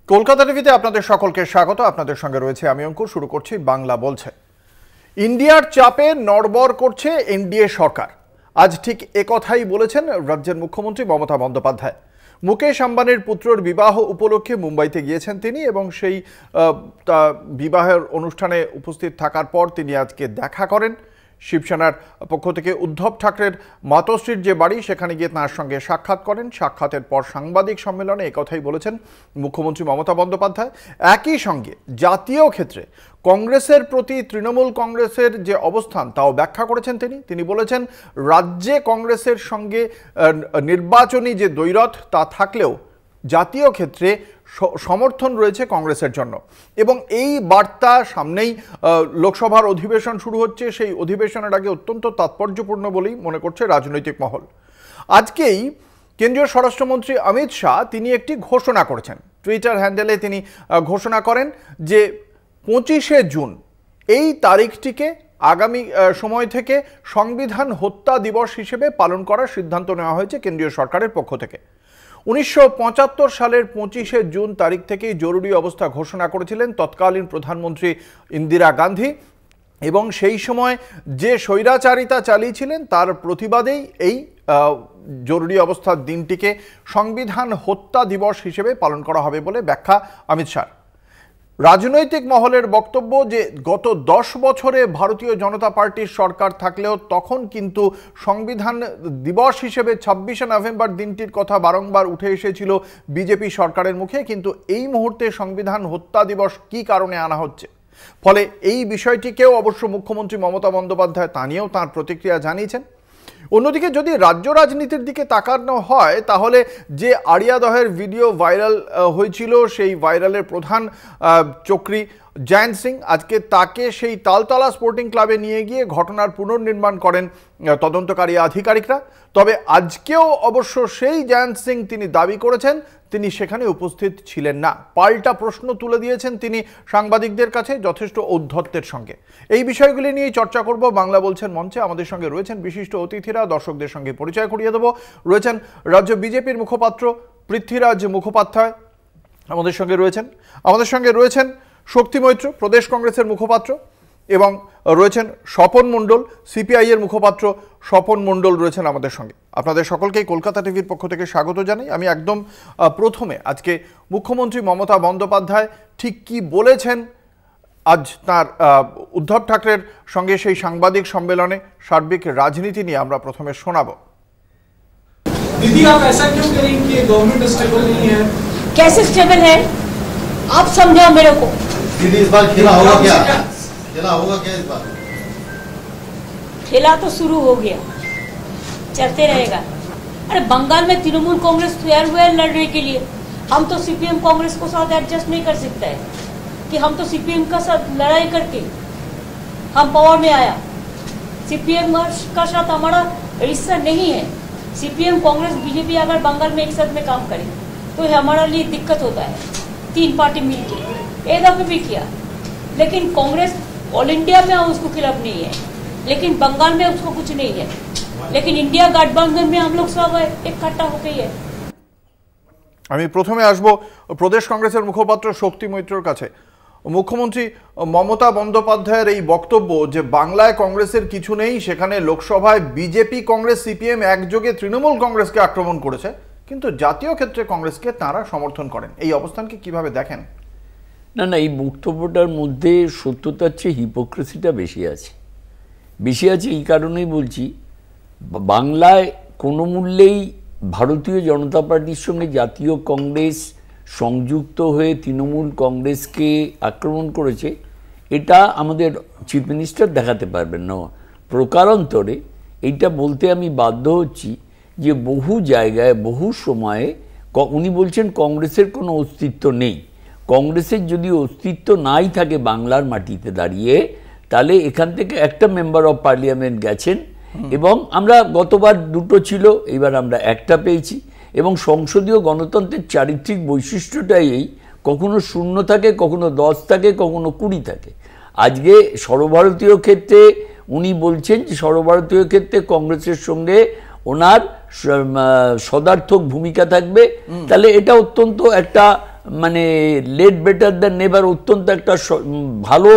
কলকাতা টিভিতে আপনাদের সকলকে স্বাগত। আপনাদের সঙ্গে রয়েছে আমি অঙ্কুর। শুরু করছি বাংলা বলছে। ইন্ডিয়ার চাপে নড়বড় করছে এনডিএ সরকার। আজ ঠিক একথাই বলেছেন রাজ্যের মুখ্যমন্ত্রী মমতা বন্দ্যোপাধ্যায়। মুকেশ আম্বানির পুত্রর বিবাহ উপলক্ষে মুম্বাইতে গিয়েছেন তিনি এবং সেই বিবাহের অনুষ্ঠানে উপস্থিত থাকার পর তিনি আজকে দেখা করেন শিবসেনার পক্ষ থেকে উদ্ধব ঠাকরের মাতোশ্রীর যে বাড়ি, সেখানে গিয়ে তাঁর সঙ্গে সাক্ষাৎ করেন। সাক্ষাতের পর সাংবাদিক সম্মেলনে একথাই বলেছেন মুখ্যমন্ত্রী মমতা বন্দ্যোপাধ্যায়। একই সঙ্গে জাতীয় ক্ষেত্রে কংগ্রেসের প্রতি তৃণমূল কংগ্রেসের যে অবস্থান তাও ব্যাখ্যা করেছেন তিনি বলেছেন, রাজ্যে কংগ্রেসের সঙ্গে নির্বাচনী যে দ্বৈরথ তা থাকলেও জাতীয় ক্ষেত্রে সমর্থন রয়েছে কংগ্রেসের জন্য। এবং এই বার্তা সামনেই লোকসভার অধিবেশন শুরু হচ্ছে। সেই অধিবেশনের আগে অত্যন্ত তাৎপর্যপূর্ণ বলেই মনে করছে রাজনৈতিক মহল। আজকেই কেন্দ্রীয় স্বরাষ্ট্রমন্ত্রী অমিত শাহ তিনি একটি ঘোষণা করেছেন। টুইটার হ্যান্ডেলে তিনি ঘোষণা করেন যে 25শে জুন এই তারিখটিকে আগামী সময় থেকে সংবিধান হত্যা দিবস হিসেবে পালন করার সিদ্ধান্ত নেওয়া হয়েছে কেন্দ্রীয় সরকারের পক্ষ থেকে। 1975 সালের 25শে জুন তারিখ থেকেই জরুরি অবস্থা ঘোষণা করেছিলেন তৎকালীন প্রধানমন্ত্রী ইন্দিরা গান্ধী এবং সেই সময় যে স্বৈরাচারিতা চালিয়েছিলেন তার প্রতিবাদেই এই জরুরি অবস্থার দিনটিকে সংবিধান হত্যা দিবস হিসেবে পালন করা হবে বলে ব্যাখ্যা অমিত শাহ। রাজনৈতিক মহলের বক্তব্য যে গত 10 বছরে ভারতীয় জনতা পার্টির সরকার থাকলেও তখন কিন্তু সংবিধান দিবস হিসেবে 26শে নভেম্বর দিনটির কথা বারংবার উঠে এসেছিল বিজেপি সরকারের মুখে, কিন্তু এই মুহূর্তে সংবিধান হত্যা দিবস কী কারণে আনা হচ্ছে। ফলে এই বিষয়টিকেও অবশ্য মুখ্যমন্ত্রী মমতা বন্দ্যোপাধ্যায় তা নিয়েও তাঁর প্রতিক্রিয়া জানিয়েছেন। অন্যদিকে যদি রাজ্য রাজনীতির দিকে তাকানো হয় তাহলে যে আড়িয়াদহের ভিডিও ভাইরাল হয়েছিল, সেই ভাইরালের প্রধান চক্রী জয়ন্ত সিং, আজকে তাকে সেই তালতলা স্পোর্টিং ক্লাবে নিয়ে গিয়ে ঘটনার পুনর্নির্মাণ করেন তদন্তকারী আধিকারিকরা। তবে আজকেও অবশ্য সেই জয়ন্ত সিং তিনি দাবি করেছেন তিনি সেখানে উপস্থিত ছিলেন না। পাল্টা প্রশ্ন তুলে দিয়েছেন তিনি সাংবাদিকদের কাছে যথেষ্ট ঔদ্ধত্যের সঙ্গে। এই বিষয়গুলি নিয়েই চর্চা করব বাংলা বলছেন মঞ্চে। আমাদের সঙ্গে রয়েছেন বিশিষ্ট অতিথিরা, দর্শকদের সঙ্গে পরিচয় করিয়ে দেব। রয়েছেন রাজ্য বিজেপির মুখপাত্র পৃথ্বীরাজ মুখোপাধ্যায়, আমাদের সঙ্গে রয়েছেন শক্তি মৈত্র প্রদেশ কংগ্রেসের মুখপাত্র, এবং রয়েছেন স্বপন মণ্ডল সিপিআই এর মুখপাত্র। স্বপন মণ্ডল রয়েছেন আমাদের সঙ্গে। আপনাদের সকলকেই কলকাতা টিভির পক্ষ থেকে স্বাগত জানাই। আমি একদম প্রথমে আজকে মুখ্যমন্ত্রী মমতা বন্দ্যোপাধ্যায় ঠিক কি বলেছেন আজ তার উদ্ধব ঠাকরের সঙ্গে সেই সাংবাদিক সম্মেলনে সার্বিক রাজনীতি নিয়ে আমরা প্রথমে শোনাব। दीदी आप ऐसा क्यों करें कि गवर्नमेंट स्टेबल नहीं है? कैसे स्टेबल है आप समझाओ मेरे को। दीदी इस बार खेला होगा क्या? खेला होगा क्या इस बार? खेला तो शुरू हो गया, चलते रहेगा। अरे बंगाल में तृणमूल कांग्रेस तैयार हुए हैं लड़ने के लिए। हम तो सीपीएम कांग्रेस को साथ एडजस्ट नहीं कर सकता है कि हम तो सीपीएम का साथ लड़ाई करके हम पावर में आया। सीपीएम का साथ हमारा रिश्ता नहीं है। सीपीएम कांग्रेस बीजेपी अगर बंगाल में एक साथ में काम करे तो हमारा लिए दिक्कत होता है। 3 पार्टी मिलकर एक दफे भी किया, लेकिन कांग्रेस ऑल इंडिया में उसको खिलाफ नहीं है, लेकिन बंगाल में उसको कुछ नहीं है। लेकिन इंडिया गठबंधन में हम लोग सब इकट्ठा हो गई है। আমি প্রথমে আসব প্রদেশ কংগ্রেসের মুখপাত্র শক্তি মৈত্রর কাছে। মুখ্যমন্ত্রী মমতা বন্দ্যোপাধ্যায়ের এই বক্তব্য যে বাংলায় কংগ্রেসের কিছু নেই, সেখানে লোকসভায় বিজেপি কংগ্রেস সিপিএম একযোগে তৃণমূল কংগ্রেসকে আক্রমণ করেছে, কিন্তু জাতীয় ক্ষেত্রে কংগ্রেসকে তাঁরা সমর্থন করেন, এই অবস্থানকে কিভাবে দেখেন? না, এই বক্তব্যটার মধ্যে সত্যতার চেয়ে হিপোক্রেসিটা বেশি আছে। এই কারণেই বলছি, বাংলায় কোনো মূল্যেই ভারতীয় জনতা পার্টির সঙ্গে জাতীয় কংগ্রেস সংযুক্ত হয়ে তৃণমূল কংগ্রেসকে আক্রমণ করেছে, এটা আমাদের চিফ মিনিস্টার দেখাতে পারবেন না। প্রকারান্তরে এইটা বলতে আমি বাধ্য হচ্ছি যে বহু জায়গায় বহু সময়ে উনি বলছেন কংগ্রেসের কোনো অস্তিত্ব নেই। কংগ্রেসের যদি অস্তিত্ব নাই থাকে বাংলার মাটিতে দাঁড়িয়ে, তাহলে এখান থেকে একটা মেম্বার অফ পার্লামেন্ট গেছেন এবং আমরা গতবার 2টো ছিল, এবার আমরা একটা পেয়েছি। এবং সংসদীয় গণতন্ত্রের চারিত্রিক বৈশিষ্ট্যটাই এই, কখনো 0 থাকে, কখনো 10 থাকে, কখনো 20 থাকে। আজকে সর্বভারতীয় ক্ষেত্রে উনি বলছেন যে সর্বভারতীয় ক্ষেত্রে কংগ্রেসের সঙ্গে ওনার সদার্থক ভূমিকা থাকবে, তাহলে এটা অত্যন্ত একটা মানে লেট বেটার দ্যান নেভার অত্যন্ত একটা ভালো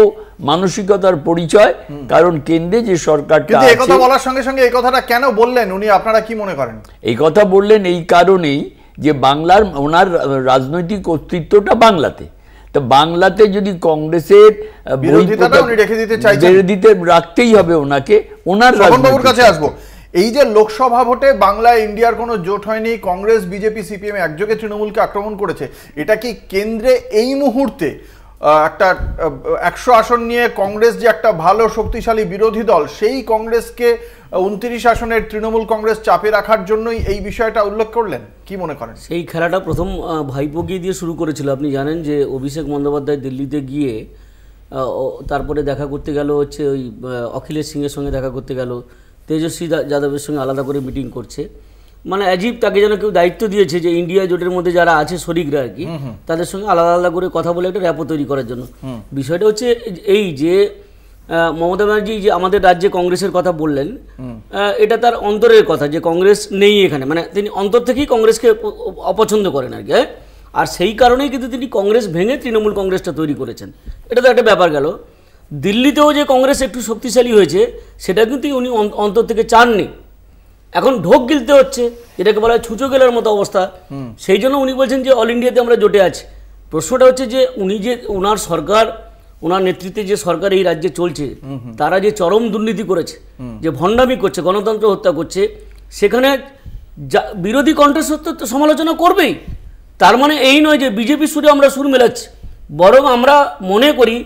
মানসিকতার পরিচয়, কারণ কেন্দ্রে যে সরকারটা কিন্তু এই কথা বলার সঙ্গে সঙ্গে এই কথাটা কেন বললেন উনি, আপনারা কি মনে করেন? এই কথা বললেন এই কারণেই যে বাংলার ওনার রাজনৈতিক অস্তিত্বটা বাংলাতে, তো বাংলাতে যদি কংগ্রেসের বিরোধিতা রাখতেই হবে ওনাকে, ওনার বাবুর কাছে আসবো। এই যে লোকসভা ভোটে বাংলায় ইন্ডিয়ার কোনো জোট হয়নি, কংগ্রেস বিজেপি সিপিএম একযোগে তৃণমূলকে আক্রমণ করেছে, এটা কি কেন্দ্রে এই মুহূর্তে একটা 100 আসন নিয়ে কংগ্রেস যে একটা ভালো শক্তিশালী বিরোধী দল, সেই কংগ্রেসকে 29 আসনের তৃণমূল কংগ্রেস চাপে রাখার জন্যই এই বিষয়টা উল্লেখ করলেন? কি মনে করেন? সেই খেলাটা প্রথম ভাইপোকে দিয়ে শুরু করেছিল। আপনি জানেন যে অভিষেক বন্দ্যোপাধ্যায় দিল্লিতে গিয়ে তারপরে দেখা করতে গেল হচ্ছে ওই অখিলেশ সিংয়ের সঙ্গে দেখা করতে গেল, তেজস্বী যাদবের সঙ্গে আলাদা করে মিটিং করছে, মানে অ্যাজিব তাকে যেন কেউ দায়িত্ব দিয়েছে যে ইন্ডিয়া জোটের মধ্যে যারা আছে শরিকরা আর কি, তাদের সঙ্গে আলাদা আলাদা করে কথা বলে একটা র্যাপো তৈরি করার জন্য। বিষয়টা হচ্ছে এই যে মমতা ব্যানার্জি যে আমাদের রাজ্যে কংগ্রেসের কথা বললেন, এটা তার অন্তরের কথা যে কংগ্রেস নেই এখানে, মানে তিনি অন্তর থেকেই কংগ্রেসকে অপছন্দ করেন আর কি। আর সেই কারণেই কিন্তু তিনি কংগ্রেস ভেঙে তৃণমূল কংগ্রেসটা তৈরি করেছেন। এটা তো একটা ব্যাপার গেল। দিল্লিতেও যে কংগ্রেস একটু শক্তিশালী হয়েছে সেটা কিন্তু উনি অন্তর থেকে চাননি, এখন ঢোক গিলতে হচ্ছে, যেটাকে বলা হয় ছুঁচো গেলার মতো অবস্থা। সেই জন্য উনি বলছেন যে অল ইন্ডিয়াতে আমরা জোটে আছি। প্রশ্নটা হচ্ছে যে উনি যে ওনার সরকার, ওনার নেতৃত্বে যে সরকার এই রাজ্যে চলছে, তারা যে চরম দুর্নীতি করেছে, যে ভণ্ডামি করছে, গণতন্ত্র হত্যা করছে, সেখানে বিরোধী কণ্ঠস্বর তো সমালোচনা করবেই। তার মানে এই নয় যে বিজেপির সুরে আমরা সুর মেলাচ্ছি, বরং আমরা মনে করি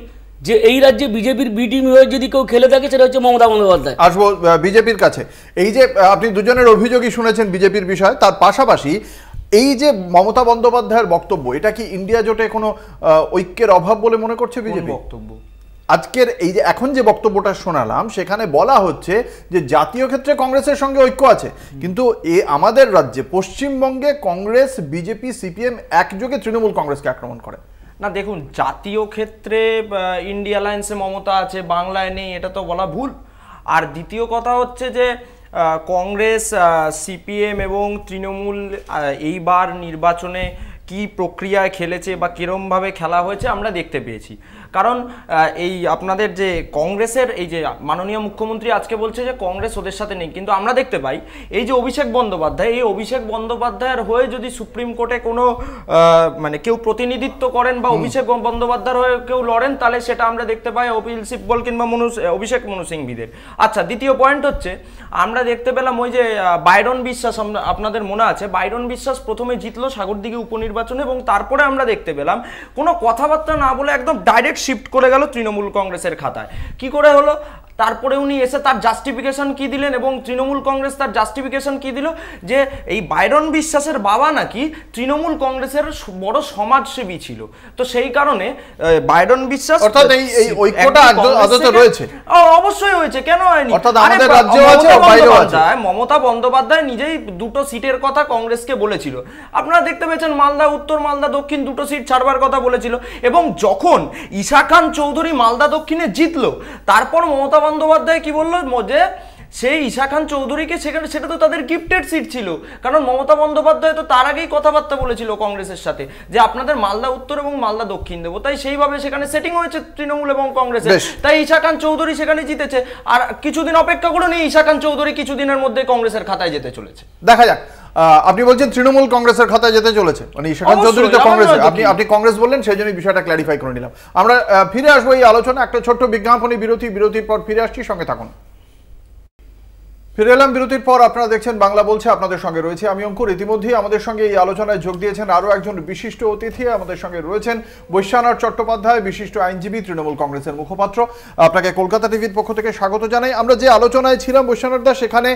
যে এই রাজ্যে বিজেপির বি টিম হয়ে যদি কেউ খেলে থাকে সেটা হচ্ছে মমতা বন্দ্যোপাধ্যায়। আসবো বিজেপির কাছে। এই যে আপনি দুজনের অভিযোগই শুনেছেন বিজেপির বিষয়, তার পাশাপাশি এই যে মমতা বন্দ্যোপাধ্যায়ের বক্তব্য, এটা কি ইন্ডিয়া জোটে কোনো ঐক্যের অভাব বলে মনে করছে বিজেপি? বক্তব্য আজকের এই যে এখন যে বক্তব্যটা শোনালাম, সেখানে বলা হচ্ছে যে জাতীয় ক্ষেত্রে কংগ্রেসের সঙ্গে ঐক্য আছে, কিন্তু আমাদের রাজ্যে পশ্চিমবঙ্গে কংগ্রেস বিজেপি সিপিএম একযোগে তৃণমূল কংগ্রেসকে আক্রমণ করে। না দেখুন, জাতীয় ক্ষেত্রে ইন্ডিয়া অ্যালায়েন্সে মমতা আছে, বাংলায় নেই, এটা তো বলা ভুল। আর দ্বিতীয় কথা হচ্ছে যে কংগ্রেস, সিপিএম এবং তৃণমূল এইবার নির্বাচনে কি প্রক্রিয়ায় খেলেছে বা কিরমভাবে খেলা হয়েছে আমরা দেখতে পেয়েছি। কারণ এই আপনাদের যে কংগ্রেসের এই যে মাননীয় মুখ্যমন্ত্রী আজকে বলছে যে কংগ্রেস ওদের সাথে নেই, কিন্তু আমরা দেখতে পাই এই যে অভিষেক বন্দ্যোপাধ্যায়, এই অভিষেক বন্দ্যোপাধ্যায়ের হয়ে যদি সুপ্রিম কোর্টে কোনো মানে কেউ প্রতিনিধিত্ব করেন বা অভিষেক বন্দ্যোপাধ্যায়ের হয়ে কেউ লড়েন, তাহলে সেটা আমরা দেখতে পাই কপিল সিব্বল কিংবা অভিষেক মনু সিংভিদের। আচ্ছা, দ্বিতীয় পয়েন্ট হচ্ছে আমরা দেখতে পেলাম ওই যে বাইরন বিশ্বাস, আপনাদের মনে আছে বাইরন বিশ্বাস প্রথমে জিতলো সাগরদিঘি উপনির্বাচনে, এবং তারপরে আমরা দেখতে পেলাম কোনো কথাবার্তা না বলে একদম ডাইরেক্ট শিফট করে গেল তৃণমূল কংগ্রেসের খাতায়। কি করে হলো? তারপরে উনি এসে তার জাস্টিফিকেশন কি দিলেন, এবং তৃণমূল কংগ্রেস তার জাস্টিফিকেশন কি দিল, যে এই বাইরন বিশ্বাসের বাবা নাকি তৃণমূল কংগ্রেসের বড় সমাজসেবী ছিল। তো সেই কারণে বাইরন বিশ্বাস, অর্থাৎ এই ঐক্যটা আদতে রয়েছে। অবশ্যই হয়েছে, কেন হয়নি? অর্থাৎ আমাদের রাজ্যেও আছে, বাইরেও আছে। মমতা বন্দ্যোপাধ্যায় নিজেই 2টো সিটের কথা কংগ্রেসকে বলেছিল। আপনারা দেখতে পেয়েছেন মালদা উত্তর, মালদা দক্ষিণ 2টো সিট ছাড়বার কথা বলেছিল, এবং যখন ঈশা খান চৌধুরী মালদা দক্ষিণে জিতলো, তারপর মমতা বন্দ্যোপাধ্যায় কি বললো যে সেই ঈশা খান চৌধুরীকে সেখানে, সেটা তো তাদের গিফটেড সিট ছিল, কারণ মমতা বন্দ্যোপাধ্যায় তো তার আগেই কথাবার্তা বলেছিল কংগ্রেসের সাথে যে আপনাদের মালদা উত্তর এবং মালদা দক্ষিণ দেবো, তাই সেইভাবে সেখানে সেটিং হয়েছে তৃণমূল এবং কংগ্রেসের, তাই ঈশা খান চৌধুরী সেখানে জিতেছে। আর কিছুদিন অপেক্ষা করে নেই, ঈশা খান চৌধুরী কিছুদিনের মধ্যে কংগ্রেসের খাতায় যেতে চলেছে। দেখা যাক। আপনি বলছেন তৃণমূল কংগ্রেসের খাতায় যেতে চলেছে, মানে ঈশা খান চৌধুরী তো কংগ্রেস, আপনি কংগ্রেস বললেন, সেই জন্য বিষয়টা ক্ল্যারিফাই করে নিলাম। আমরা ফিরে আসবো এই আলোচনা, একটা ছোট্ট বিজ্ঞাপনী বিরতির পর ফিরে আসছি, সঙ্গে থাকুন। ফিরে এলাম বিরতির পর। আপনারা দেখছেন বাংলা বলছে, আপনাদের সঙ্গে রয়েছে আমি অঙ্কুর। ইতিমধ্যেই আমাদের সঙ্গে এই আলোচনায় যোগ দিয়েছেন আরও একজন বিশিষ্ট অতিথি। আমাদের সঙ্গে রয়েছেন বৈশ্যানাথ চট্টোপাধ্যায়, বিশিষ্ট আইনজীবী, তৃণমূল কংগ্রেসের মুখপাত্র। আপনাকে কলকাতা টিভির পক্ষ থেকে স্বাগত জানাই। আমরা যে আলোচনায় ছিলাম বৈশ্যানাথ দা, সেখানে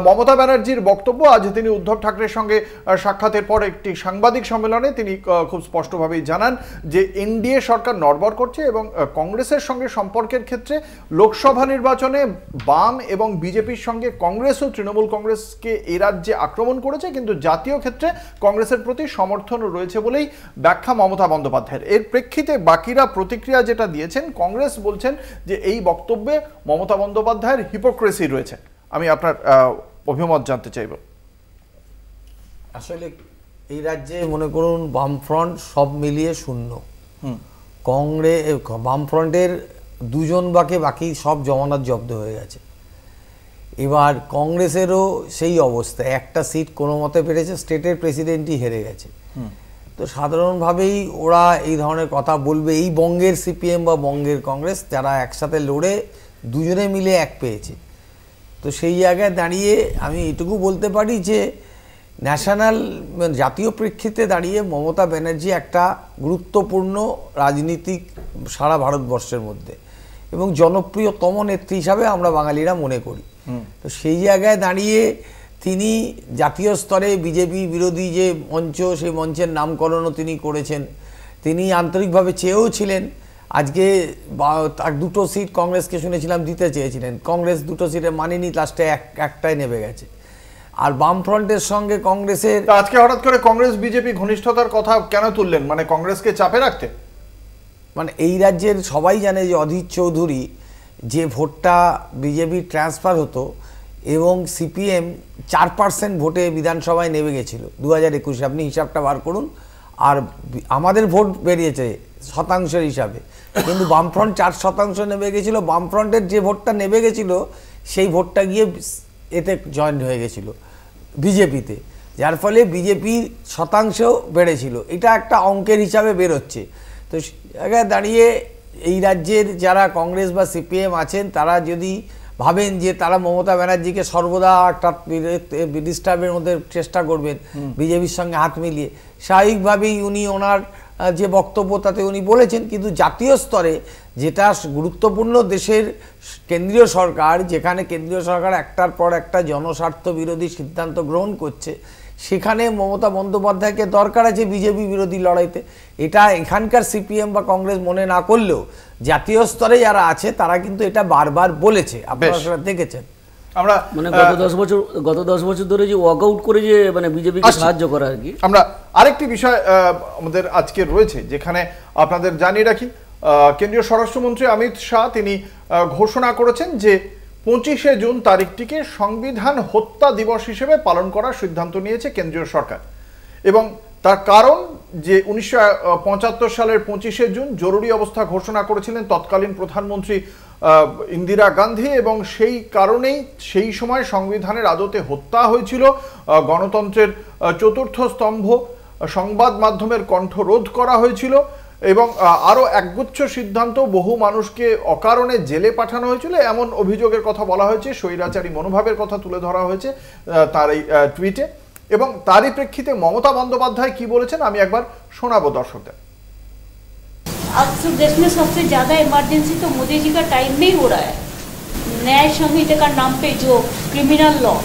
মমতা ব্যানার্জির বক্তব্য, আজ তিনি উদ্ধব ঠাকরের সঙ্গে সাক্ষাতের পর একটি সাংবাদিক সম্মেলনে তিনি খুব স্পষ্টভাবেই জানান যে এনডিএ সরকার নড়বড় করছে, এবং কংগ্রেসের সঙ্গে সম্পর্কের ক্ষেত্রে লোকসভা নির্বাচনে বাম এবং বিজেপির সঙ্গে কংগ্রেস ও তৃণমূল কংগ্রেসকে এ রাজ্যে আক্রমণ করেছে, কিন্তু জাতীয় ক্ষেত্রে কংগ্রেসের প্রতি সমর্থন রয়েছে বলেই ব্যাখ্যা মমতা বন্দ্যোপাধ্যায়ের। এর প্রেক্ষিতে বাকিরা প্রতিক্রিয়া যেটা দিয়েছেন, কংগ্রেস বলছেন যে এই বক্তব্যে মমতা বন্দ্যোপাধ্যায়ের হিপোক্রেসি রয়েছে। আমি আপনার অভিমত জানতে চাইব। আসলে এই রাজ্যে মনে করুন বামফ্রন্ট সব মিলিয়ে শূন্য, কংগ্রেস বামফ্রন্টের দুজন বাকি সব জমানত জব্দ হয়ে গেছে। এবার কংগ্রেসেরও সেই অবস্থা, একটা সিট কোনো মতে পেরেছে, স্টেটের প্রেসিডেন্টই হেরে গেছে। তো সাধারণভাবেই ওরা এই ধরনের কথা বলবে। এই বঙ্গের সিপিএম বা বঙ্গের কংগ্রেস যারা একসাথে লড়ে দুজনে মিলে এক পেয়েছে, তো সেই জায়গায় দাঁড়িয়ে আমি এটুকু বলতে পারি যে ন্যাশনাল জাতীয় প্রেক্ষিতে দাঁড়িয়ে মমতা ব্যানার্জি একটা গুরুত্বপূর্ণ রাজনীতিক সারা ভারতবর্ষের মধ্যে এবং জনপ্রিয়তম নেত্রী হিসাবে আমরা বাঙালিরা মনে করি। তো সেই জায়গায় দাঁড়িয়ে তিনি জাতীয় স্তরে বিজেপি বিরোধী যে মঞ্চ, সেই মঞ্চের নামকরণও তিনি করেছেন। তিনি আন্তরিকভাবে চেয়েও ছিলেন। আজকে দুটো সিট কংগ্রেসকে শুনেছিলাম দিতে চেয়েছিলেন, কংগ্রেস দুটো সিটে মানেনি, লাস্টে একটাই নেমে গেছে। আর বামফ্রন্টের সঙ্গে কংগ্রেসের আজকে হঠাৎ করে কংগ্রেস বিজেপি ঘনিষ্ঠতার কথা কেন তুললেন? মানে কংগ্রেসকে চাপে রাখতে? মানে এই রাজ্যের সবাই জানে যে অধীর চৌধুরী যে ভোটটা বিজেপি ট্রান্সফার হতো এবং সিপিএম 4% ভোটে বিধানসভায় নেমে গেছিল 2021, আপনি হিসাবটা বার করুন। আর আমাদের ভোট বেরিয়েছে শতাংশের হিসাবে, কিন্তু বামফ্রন্ট 4% নেমে গেছিল। বামফ্রন্টের যে ভোটটা নেমে গেছিল সেই ভোটটা গিয়ে এতে জয়েন হয়ে গেছিল বিজেপিতে, যার ফলে বিজেপির শতাংশ বেড়েছিল। এটা একটা অঙ্কের হিসাবে বেরোচ্ছে। তো জায়গায় দাঁড়িয়ে এই রাজ্যের যারা কংগ্রেস বা সিপিএম আছেন তারা যদি ভাবেন যে তারা মমতা ব্যানার্জিকে সর্বদা একটা ডিস্টার্বের মধ্যে চেষ্টা করবেন বিজেপির সঙ্গে হাত মিলিয়ে, স্বাভাবিকভাবেই উনি ওনার যে বক্তব্য তাতে উনি বলেছেন। কিন্তু জাতীয় স্তরে যেটা গুরুত্বপূর্ণ, দেশের কেন্দ্রীয় সরকার, যেখানে কেন্দ্রীয় সরকার একটার পর একটা জনস্বার্থ বিরোধী সিদ্ধান্ত গ্রহণ করছে, সেখানে মমতা বন্দ্যোপাধ্যায়কে দরকার আছে বিজেপি বিরোধী লড়াইতে। এটা এখানকার সিপিএম বা কংগ্রেস মনে না করলেও জাতীয় স্তরে যারা আছে তারা কিন্তু এটা বারবার বলেছে, আপনারা সেটা দেখেছেন। আমরা মানে গত 10 বছর ধরে যে ওয়াকআউট করে যে মানে বিজেপিকে সাহায্য করা আর কি। আমরা আরেকটি বিষয় আমাদের আজকে রয়েছে, যেখানে আপনাদের জানিয়ে রাখি কেন্দ্রীয় স্বরাষ্ট্রমন্ত্রী অমিত শাহ তিনি ঘোষণা করেছেন যে 25শে জুন তারিখটিকে সংবিধান হত্যা দিবস হিসেবে পালন করার সিদ্ধান্ত নিয়েছে কেন্দ্রীয় সরকার। এবং তার কারণ যে 1975 সালের 25শে জুন জরুরি অবস্থা ঘোষণা করেছিলেন তৎকালীন প্রধানমন্ত্রী ইন্দিরা গান্ধী, এবং সেই কারণেই সেই সময় সংবিধানের আদতে হত্যা হয়েছিল, গণতন্ত্রের চতুর্থ স্তম্ভ সংবাদ মাধ্যমের কণ্ঠরোধ করা হয়েছিল, এবং আরও একগুচ্ছ সিদ্ধান্ত, বহু মানুষকে অকারণে জেলে পাঠানো হয়েছিল এমন অভিযোগের কথা বলা হয়েছে, স্বৈরাচারী মনোভাবের কথা তুলে ধরা হয়েছে তার এই টুইটে। এবং তারই প্রেক্ষিতে মমতা বন্দ্যোপাধ্যায় কি বলেছেন আমি একবার শোনাবো দর্শকদের। अब देश में सबसे ज़्यादा इमरजेंसी तो मोदी जी का टाइम में ही हो रहा है। न्याय संहिता का नाम पे जो क्रिमिनल लॉ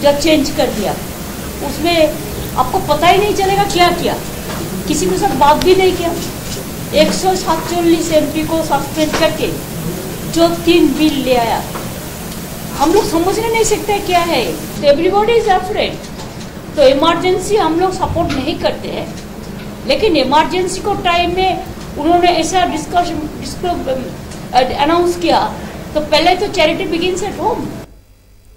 जब चेंज कर दिया, उसमें आपको पता ही नहीं चलेगा क्या किया, किसी के साथ बात भी नहीं किया। 147 MP को सस्पेंड करके जो 3 बिल ले आया, हम लोग समझ नहीं सकते क्या है। Everybody is afraid. तो इमरजेंसी हम लोग सपोर्ट नहीं करते हैं, लेकिन इमरजेंसी को टाइम में उन्होंने ऐसा अनाउंस किया, तो पहले तो चैरिटी बिगिंस एट होम।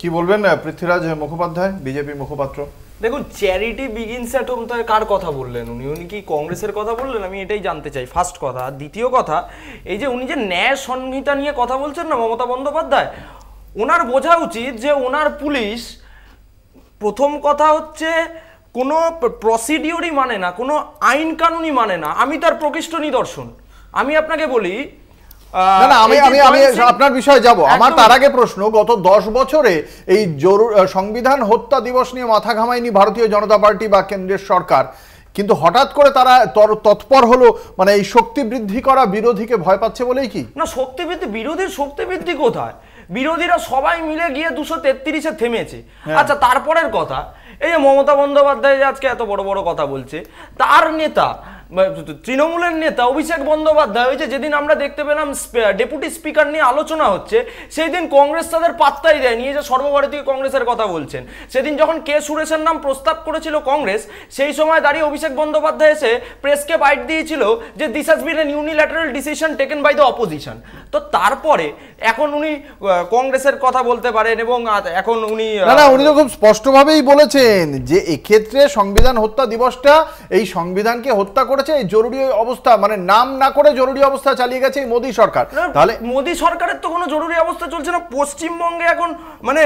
কি বলবেন পৃথ্বীরাজ মুখোপাধ্যায়, বিজেপি মুখপাত্র? দেখুন, চ্যারিটি বিগিনস এট হোম তো কার কথা বললেন উনি কি কংগ্রেসের কথা বললেন? আমি এটাই জানতে চাই, ফার্স্ট কথা। দ্বিতীয় কথা, এই যে উনি যে ন্যায় সংহিতা নিয়ে কথা বলছেন না মমতা বন্দ্যোপাধ্যায়, ওনার বোঝা উচিত যে ওনার পুলিশ প্রথম কথা হচ্ছে কোনো প্রসিডিওরই মানে না, কোনো আইন কানুনই মানে না। আমি তার প্রকৃষ্ট নিদর্শন। আমি আপনাকে বলি, না না, আমি আপনার বিষয়ে যাব। আমার তার আগে প্রশ্ন, গত 10 বছরে এই সংবিধান হত্যা দিবস নিয়ে মাথা ঘামায়নি ভারতীয় জনতা পার্টি বা কেন্দ্রের সরকার, কিন্তু হঠাৎ করে তারা তৎপর হলো, মানে এই শক্তি বৃদ্ধি করা বিরোধীকে ভয় পাচ্ছে বলেই কি? না, শক্তি বৃদ্ধি, বিরোধীর শক্তি বৃদ্ধি কোথায়? বিরোধীরা সবাই মিলে গিয়ে 233-এ থেমেছে। আচ্ছা, তারপরের কথা, এই যে মমতা বন্দ্যোপাধ্যায় যে আজকে এত বড় বড় কথা বলছে, তার নেতা তৃণমূলের নেতা অভিষেক বন্দ্যোপাধ্যায় হয়েছে যেদিন আমরা দেখতে পেলাম ডেপুটি স্পিকার নিয়ে আলোচনা হচ্ছে, সেই দিন কংগ্রেস তাদের পাত্তাই দেয়নি। এই যে সর্বভারতীয় কংগ্রেসের কথা বলছেন, সেদিন যখন কে সুরেশের নাম প্রস্তাব করেছিল কংগ্রেস, সেই সময় দাঁড়িয়ে অভিষেক বন্দ্যোপাধ্যায় এসে প্রেসকে বাইট দিয়েছিল যে this has been an unilateral decision taken by the opposition. তো তারপরে এখন উনি কংগ্রেসের কথা বলতে পারেন এবং এখন উনি উনি তো খুব স্পষ্টভাবেই বলেছেন যে এক্ষেত্রে সংবিধান হত্যা দিবসটা এই সংবিধানকে হত্যা করেছে এই জরুরি অবস্থা, মানে নাম না করে জরুরি অবস্থা চালিয়ে গেছে এই মোদী সরকার। তাহলে মোদী সরকারের তো কোনো জরুরি অবস্থা চলছে না। পশ্চিমবঙ্গে এখন মানে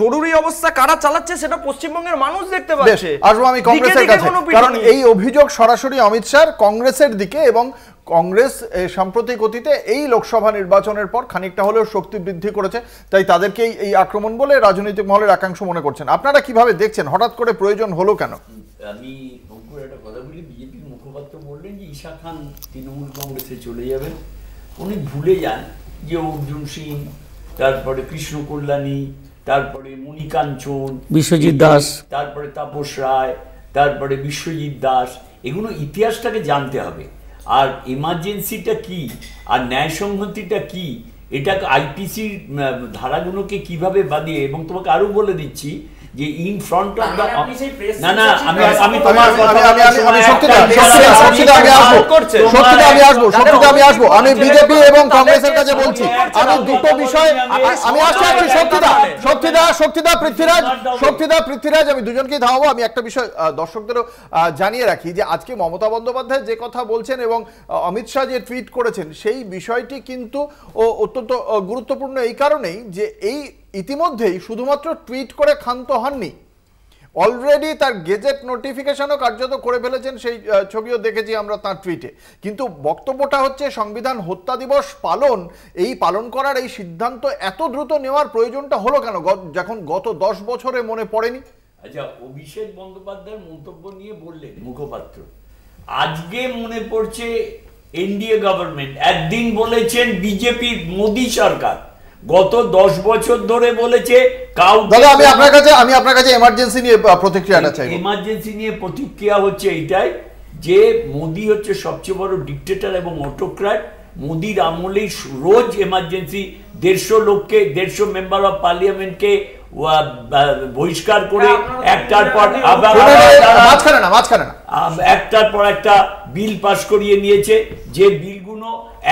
জরুরি অবস্থা কারা চালাচ্ছে সেটা পশ্চিমবঙ্গের মানুষ দেখতে পাচ্ছে। আসবো আমি কংগ্রেসের কাছে, কারণ এই অভিযোগ সরাসরি অমিত শাহ কংগ্রেসের দিকে, এবং কংগ্রেস সাম্প্রতিক অতীতে এই লোকসভা নির্বাচনের পর খানিকটা হলেও শক্তি বৃদ্ধি করেছে, তাই তাদেরকেই এই আক্রমণ বলে রাজনৈতিক মহলের একাংশ মনে করছেন। আপনারা কিভাবে দেখছেন, হঠাৎ করে প্রয়োজন হলো কেন? আমি একটা কথা বলি, বিজেপির মুখপাত্র বললেন যে ঈশা খান তৃণমূল কংগ্রেসে চলে যাবেন। উনি ভুলে যান যে অর্জুন সিং, তারপরে কৃষ্ণ কল্যাণী, তারপরে মণিকাঞ্চন, বিশ্বজিৎ দাস, তারপরে তাপস রায়, তারপরে বিশ্বজিৎ দাস, এগুলো ইতিহাসটাকে জানতে হবে। আর এমার্জেন্সিটা কি আর ন্যায়সংহতিটা কি, এটা আইপিসির ধারাগুলোকে কিভাবে বাদিয়ে, এবং তোমাকে আরো বলে দিচ্ছি যে ইন ফ্রন্ট অফ দ্য না না আমি তোমার আমি আসবো আমি বিজেপি এবং কংগ্রেসের কাছে বলছি, আমি দুটো বিষয় আমি আসছি। পৃথ্বীরাজ আমি দুজনকেই ধাওয়াবো। আমি একটা বিষয় দর্শকদেরও জানিয়ে রাখি যে আজকে মমতা বন্দ্যোপাধ্যায় যে কথা বলছেন এবং অমিত শাহ যে টুইট করেছেন, সেই বিষয়টি কিন্তু অত্যন্ত গুরুত্বপূর্ণ এই কারণেই যে এই ইতিমধ্যেই শুধুমাত্র টুইট করে ক্ষান্ত হননি, অলরেডি তার গেজেট নোটিফিকেশনও কার্যত করে ফেলেছেন, সেই ছবিও দেখেছি আমরা তার টুইটে। কিন্তু বক্তব্যটা হচ্ছে সংবিধান হত্যা দিবস পালন করার এই সিদ্ধান্ত এত দ্রুত নেওয়ার প্রয়োজনটা হলো কেন, যখন গত 10 বছরে মনে পড়েনি? আচ্ছা, অভিষেক বন্দ্যোপাধ্যায়ের মন্তব্য নিয়ে বললেন মুখপাত্র, আজকে মনে পড়ছে এনডিএ গভর্নমেন্ট, একদিন বলেছেন বিজেপির মোদী সরকার, গত 10 বছর ধরে বলেছে দাদা আমি আপনার কাছে এমার্জেন্সি নিয়ে প্রতিক্রিয়াটা চাই। এমার্জেন্সি নিয়ে প্রতিক্রিয়া হচ্ছে এইটাই যে মোদি হচ্ছে সবচেয়ে বড় ডিক্টেটর এবং অটোক্র্যাট। মোদির আমলেই রোজ এমার্জেন্সি 150 লোককে, 150 মেম্বার অফ পার্লিয়ামেন্টকে বহিষ্কার করে একটার পর একটার পর একটা বিল পাস করিয়ে নিয়েছে, যে বিলগুলো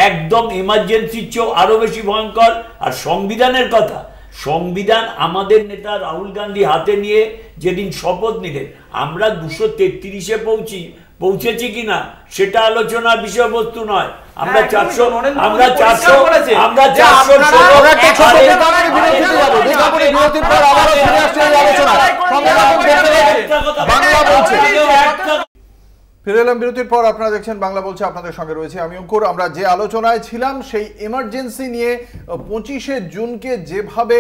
একদম এমার্জেন্সির চেয়েও আরো বেশি ভয়ঙ্কর। আর সংবিধানের কথা, সংবিধান আমাদের নেতা রাহুল গান্ধী হাতে নিয়ে যেদিন শপথ নিলেন, আমরা 233-এ পৌঁছেছি কিনা সেটা আলোচনার বিষয়বস্তু নয়। আমরা 400 ফিরে এলাম বিরতির পর। আপনারা দেখছেন বাংলা বলছে, আপনাদের সঙ্গে রয়েছে আমি অঙ্কুর। আমরা যে আলোচনায় ছিলাম সেই এমার্জেন্সি নিয়ে 25শে জুনকে যেভাবে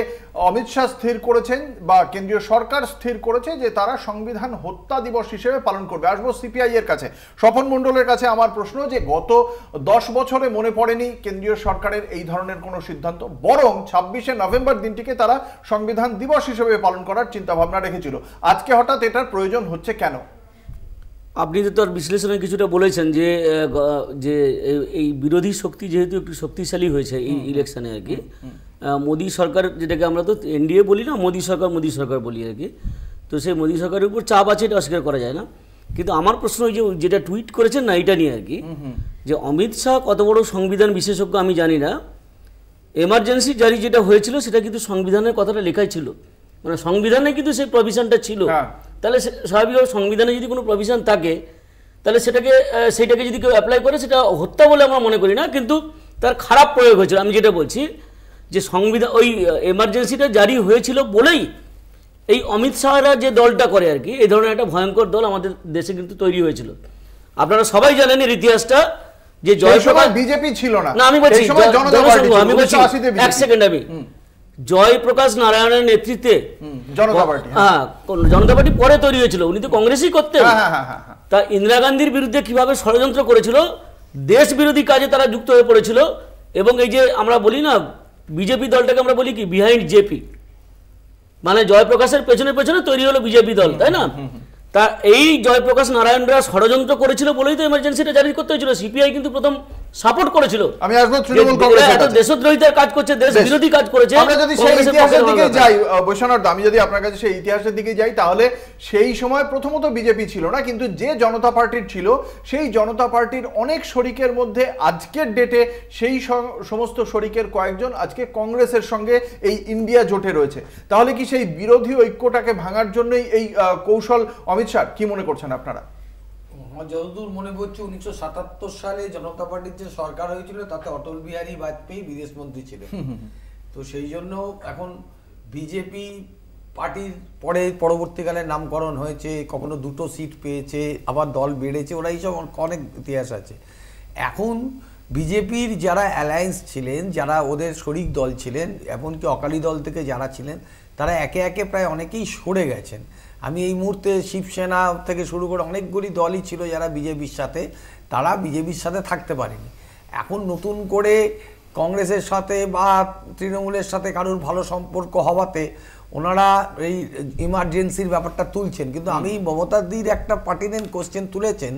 অমিত শাহ স্থির করেছেন বা কেন্দ্রীয় সরকার স্থির করেছে যে তারা সংবিধান হত্যা দিবস হিসেবে পালন করবে। আসবো সিপিআই এর কাছে, স্বপন মণ্ডলের কাছে আমার প্রশ্ন যে গত 10 বছরে মনে পড়েনি কেন্দ্রীয় সরকারের এই ধরনের কোনো সিদ্ধান্ত, বরং 26শে নভেম্বর দিনটিকে তারা সংবিধান দিবস হিসেবে পালন করার চিন্তা ভাবনা রেখেছিল। আজকে হঠাৎ এটার প্রয়োজন হচ্ছে কেন? আপনি তো তার বিশ্লেষণে কিছুটা বলেছেন যে যে এই বিরোধী শক্তি যেহেতু একটু শক্তিশালী হয়েছে এই ইলেকশনে আর কি, মোদী সরকার, যেটাকে আমরা তো এনডিএ বলি না, মোদী সরকার বলি আর কি, তো সেই মোদী সরকারের উপর চাপ আছে, এটা অস্বীকার করা যায় না। কিন্তু আমার প্রশ্ন ওই যে যেটা টুইট করেছেন না, এটা নিয়ে আর কি, যে অমিত শাহ কত বড় সংবিধান বিশেষজ্ঞ আমি জানি না, এমার্জেন্সি জারি যেটা হয়েছিল সেটা কিন্তু সংবিধানের কথাটা লেখাই ছিল, মানে সংবিধানে কিন্তু সেই প্রভিশনটা ছিল। তাহলে স্বাভাবিকভাবে সংবিধানে যদি কোনো প্রভিশন থাকে তাহলে সেটাকে যদি কেউ অ্যাপ্লাই করে সেটা হত্যা বলে আমরা মনে করি না, কিন্তু তার খারাপ প্রয়োগ হয়েছিল। আমি যেটা বলছি যে সংবিধান ওই এমার্জেন্সিটা জারি হয়েছিল বলেই এই অমিত শাহরা যে দলটা করে আর কি, এই ধরনের একটা ভয়ঙ্কর দল আমাদের দেশে কিন্তু তৈরি হয়েছিল। আপনারা সবাই জানেন এর ইতিহাসটা, যে জয়প্রকাশ বিজেপি ছিল না, আমি বলছি এক সেকেন্ড, আমি জয়প্রকাশ নারায়ণের নেতৃত্বে জনতা পার্টি পরে তৈরি হয়েছিল, উনি তো কংগ্রেসই করতেন। তা ইন্দিরা গান্ধীর বিরুদ্ধে কিভাবে ষড়যন্ত্র করেছিল, দেশ বিরোধী কাজে তারা যুক্ত হয়ে পড়েছিল, এবং এই যে আমরা বলি না বিজেপি দলটাকে আমরা বলি কি বিহাইন্ড জেপি, মানে জয়প্রকাশের পেছনে পেছনে তৈরি হলো বিজেপি দল, তাই না? তা এই জয়প্রকাশ নারায়ণরা ষড়যন্ত্র করেছিল বলেই তো এমার্জেন্সিটা জারি করতে হয়েছিল। সিপিআই কিন্তু প্রথম সাপোর্ট করেছিল। আমি আসবো তৃণমূল কংগ্রেসের এত দেশদ্রোহিতার কাজ করছে, দেশ বিরোধী কাজ করেছে। আমরা যদি সেই ইতিহাসের দিকে যাই বৈশ্বনাথ, আমি যদি আপনার কাছে সেই ইতিহাসের দিকে যাই, তাহলে সেই সময় প্রথমত বিজেপি ছিল না, কিন্তু যে জনতা পার্টির ছিল সেই জনতা পার্টির অনেক শরিকের মধ্যে আজকের ডেটে সেই সমস্ত শরিকের কয়েকজন আজকে কংগ্রেসের সঙ্গে এই ইন্ডিয়া জোটে রয়েছে। তাহলে কি সেই বিরোধী ঐক্যটাকে ভাঙার জন্যই এই কৌশল অমিত শাহ? কি মনে করছেন আপনারা? যতদূর মনে পড়ছে 1977 সালে জনতা পার্টির যে সরকার হয়েছিল তাতে অটল বিহারী বাজপেয়ী বিদেশ মন্ত্রী ছিলেন। তো সেই জন্য এখন বিজেপি পার্টির পরবর্তীকালে নামকরণ হয়েছে, কখনো 2টো সিট পেয়েছে, আবার দল বেড়েছে, ওরা এইসব অনেক ইতিহাস আছে। এখন বিজেপির যারা অ্যালায়েন্স ছিলেন, যারা ওদের শরিক দল ছিলেন, এমনকি অকালি দল থেকে যারা ছিলেন, তারা একে একে প্রায় অনেকেই সরে গেছেন। আমি এই মুহূর্তে শিবসেনা থেকে শুরু করে অনেকগুলি দলই ছিল যারা বিজেপির সাথে, তারা বিজেপির সাথে থাকতে পারেনি। এখন নতুন করে কংগ্রেসের সাথে বা তৃণমূলের সাথে কারোর ভালো সম্পর্ক হওয়াতে ওনারা এই ইমার্জেন্সির ব্যাপারটা তুলছেন। কিন্তু আমি মমতাদির একটা পার্টিনেন্ট কোশ্চেন তুলেছেন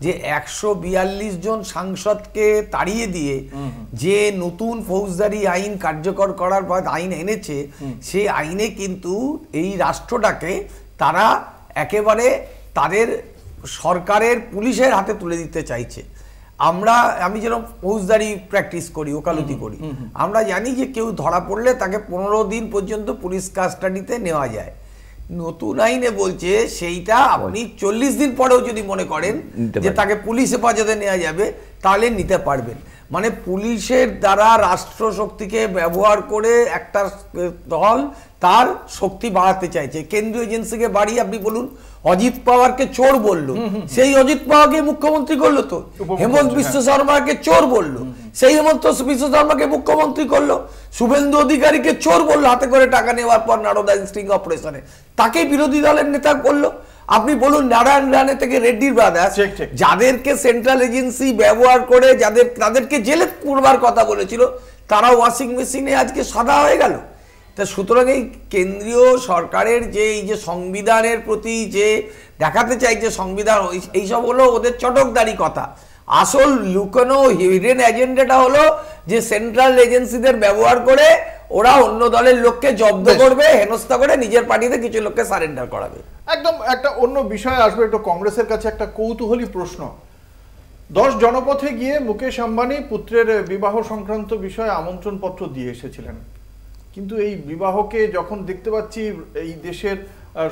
যে 142 জন সাংসদকে তাড়িয়ে দিয়ে যে নতুন ফৌজদারি আইন কার্যকর করার পর আইন এনেছে, সেই আইনে কিন্তু এই রাষ্ট্রটাকে তারা একেবারে তাদের সরকারের পুলিশের হাতে তুলে দিতে চাইছে। আমি যেরকম ফৌজদারি প্র্যাকটিস করি, ওকালতি করি, আমরা জানি যে কেউ ধরা পড়লে তাকে 15 দিন পর্যন্ত পুলিশ কাস্টাডিতে নেওয়া যায়। নতুন আইনে বলছে সেইটা আপনি 40 দিন পরেও যদি মনে করেন যে তাকে পুলিশ হেফাজতে নেওয়া যাবে, তাহলে নিতে পারবেন। মানে পুলিশের দ্বারা রাষ্ট্র শক্তিকে ব্যবহার করে একটা দল তার শক্তি বাড়াতে চাইছে। কেন্দ্রীয় এজেন্সিকে বাড়িয়ে আপনি বলুন, অজিত পাওয়ারকে চোর বললো, সেই অজিত পাওয়ারকে মুখ্যমন্ত্রী করলো। তো হেমন্ত বিশ্ব শর্মাকে চোর বললো, সেই হেমন্ত বিশ্ব শর্মাকে মুখ্যমন্ত্রী করলো। শুভেন্দু অধিকারীকে চোর বললো হাতে করে টাকা নেওয়ার পর নারদা স্টিং অপারেশনে, তাকে বিরোধী দলের নেতা করলো। আপনি বলুন নারায়ণ রানে থেকে রেড্ডির ব্রাদার্স, যাদেরকে সেন্ট্রাল এজেন্সি ব্যবহার করে তাদেরকে জেলে পড়বার কথা বলেছিল, তারা ওয়াশিং মেশিনে আজকে সাদা হয়ে গেল। তা সুতরাং এই কেন্দ্রীয় সরকারের যে এই যে সংবিধানের প্রতি যে দেখাতে চাই যে সংবিধান, এইসব হলো ওদের চটকদারি কথা। আসল লুকানো হিডেন এজেন্ডাটা হলো যে সেন্ট্রাল এজেন্সিদের ব্যবহার করে ওরা অন্য দলের লোককে জব্দ করবে, হেনস্থা করে নিজের পার্টিতে কিছু লোককে সারেন্ডার করাবে। একদম একটা অন্য বিষয় আসবে, একটু কংগ্রেসের কাছে একটা কৌতূহলী প্রশ্ন। 10 জনপথে গিয়ে মুকেশ আম্বানি পুত্রের বিবাহ সংক্রান্ত বিষয়ে আমন্ত্রণ পত্র দিয়ে এসেছিলেন, কিন্তু এই বিবাহকে যখন দেখতে পাচ্ছি এই দেশের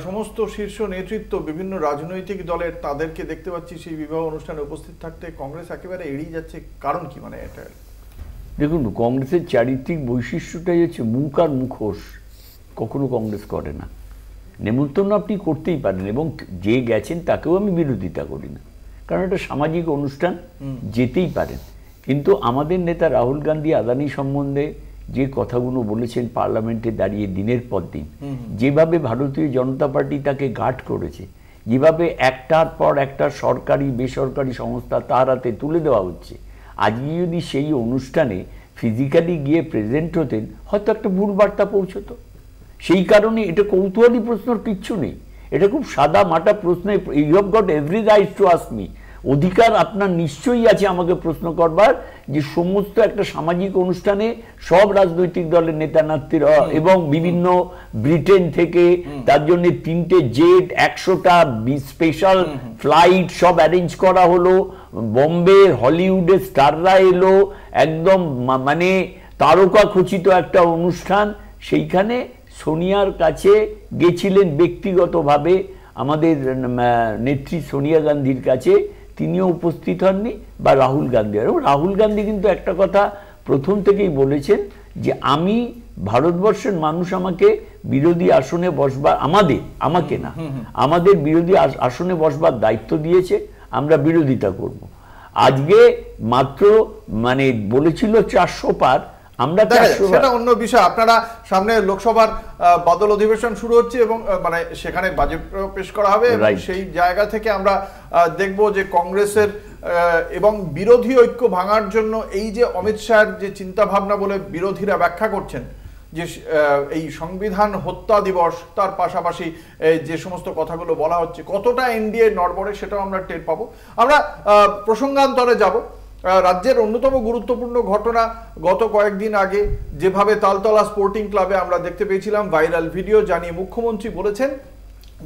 সমস্ত শীর্ষ নেতৃত্ব বিভিন্ন রাজনৈতিক দলের, তাদেরকে দেখতে পাচ্ছি সেই বিবাহ অনুষ্ঠানে উপস্থিত থাকতে, কংগ্রেস একেবারে এড়িয়ে যাচ্ছে। কারণ কি? মানে এটা দেখুন, কংগ্রেসের চারিত্রিক বৈশিষ্ট্যটাই হচ্ছে মুখ আর মুখোশ কখনো কংগ্রেস করে না। নেমন্তন্ন আপনি করতেই পারেন, এবং যে গেছেন তাকেও আমি বিরোধিতা করি না, কারণ এটা সামাজিক অনুষ্ঠান, যেতেই পারেন। কিন্তু আমাদের নেতা রাহুল গান্ধী আদানি সম্বন্ধে যে কথাগুলো বলেছেন পার্লামেন্টে দাঁড়িয়ে দিনের পর দিন, যেভাবে ভারতীয় জনতা পার্টি তাকে গার্ড করেছে, যেভাবে একটার পর একটা সরকারি বেসরকারি সংস্থা তার হাতে তুলে দেওয়া হচ্ছে, আজকে যদি সেই অনুষ্ঠানে ফিজিক্যালি গিয়ে প্রেজেন্ট হতেন, হয়তো একটা ভুল বার্তা পৌঁছতো। সেই কারণে এটা কৌতূহলী প্রশ্নর কিচ্ছু নেই, এটা খুব সাদা মাটা প্রশ্ন। You have got every right to ask me, অধিকার আপনার নিশ্চয়ই আছে আমাকে প্রশ্ন করবার, যে সমস্ত একটা সামাজিক অনুষ্ঠানে সব রাজনৈতিক দলের নেতা নেত্রীরা এবং বিভিন্ন ব্রিটেন থেকে তার জন্য 3টে জেট, 100টা স্পেশাল ফ্লাইট সব অ্যারেঞ্জ করা হলো, বোম্বে হলিউডের স্টাররা এলো, একদম মানে তারকা খচিত একটা অনুষ্ঠান। সেইখানে সোনিয়ার কাছে গেছিলেন ব্যক্তিগতভাবে আমাদের নেত্রী সোনিয়া গান্ধীর কাছে, তিনিও উপস্থিত হননি, বা রাহুল গান্ধী। আর রাহুল গান্ধী কিন্তু একটা কথা প্রথম থেকেই বলেছেন যে আমি ভারতবর্ষের মানুষ আমাকে বিরোধী আসনে বসবার, আমাকে না, আমাদের বিরোধী আসনে বসবার দায়িত্ব দিয়েছে, আমরা বিরোধিতা করব। আজকে মাত্র মানে বলেছিল 400 পার, আমরা সেটা অন্য বিষয়। আপনারা সামনে লোকসভার বাদল অধিবেশন শুরু হচ্ছে এবং মানে সেখানে বাজেট পেশ করা হবে, এবং সেই জায়গা থেকে আমরা দেখব যে কংগ্রেসের এবং বিরোধী ঐক্য ভাঙার জন্য এই যে অমিত শাহের যে চিন্তা ভাবনা বলে বিরোধীরা ব্যাখ্যা করছেন, যে এই সংবিধান হত্যা দিবস, তার পাশাপাশি যে সমস্ত কথাগুলো বলা হচ্ছে, কতটা এনডিএ নড়বড়ে সেটাও আমরা টের পাবো। আমরা প্রসঙ্গান্তরে যাব। রাজ্যের অন্যতম গুরুত্বপূর্ণ ঘটনা, গত কয়েকদিন আগে যেভাবে তালতলা স্পোর্টিং ক্লাবে আমরা দেখতে পেয়েছিলাম ভাইরাল ভিডিও, জানিয়ে মুখ্যমন্ত্রী বলেছেন